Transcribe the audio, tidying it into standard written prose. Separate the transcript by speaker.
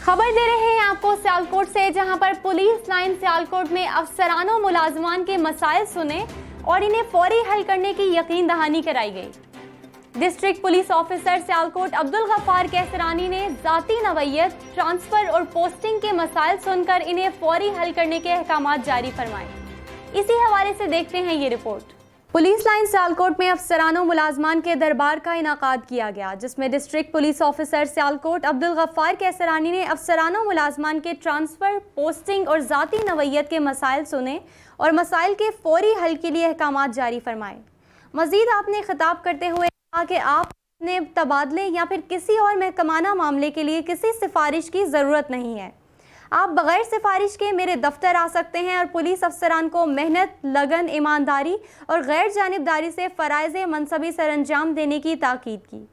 Speaker 1: खबर दे रहे हैं आपको सियालकोट से, जहां पर पुलिस लाइन सियालकोट में अफसरान और मुलाजमान के मसाइल सुने और इन्हें फौरी हल करने की यकीन दहानी कराई गई। District police officer Sialkot Abdul Ghaffar Kaisrani ने ज़ाती नवैयत, ट्रांसफ़र और पोस्टिंग के मसाइल सुनकर इन्हें फौरी हल करने के अहकामात जारी फरमाए। इसी हवाले से देखते हैं ये रिपोर्ट। पुलिस लाइन सियालकोट में अफसरानों मुलाजमान के दरबार का इनाकाद किया गया, जिसमें district police officer Sialkot Abdul Ghaffar Kaisrani ने अफसरानों मुलाजमान के ट्रांसफ़र, पोस्टिंग और ज़ाती नवैयत के मसाइल सुने और मसाइल के फौरी हल के लिए अहकामात जारी फरमाए। मज़ीद आपने खिताब करते हुए कहा कि आपने तबादले या फिर किसी और महकमाना मामले के लिए किसी सिफारिश की ज़रूरत नहीं है। आप बग़ैर सिफारिश के मेरे दफ्तर आ सकते हैं और पुलिस अफसरान को मेहनत, लगन, ईमानदारी और गैर जानिबदारी से फ़राइज़ मनसबी सरअंजाम देने की ताकीद की।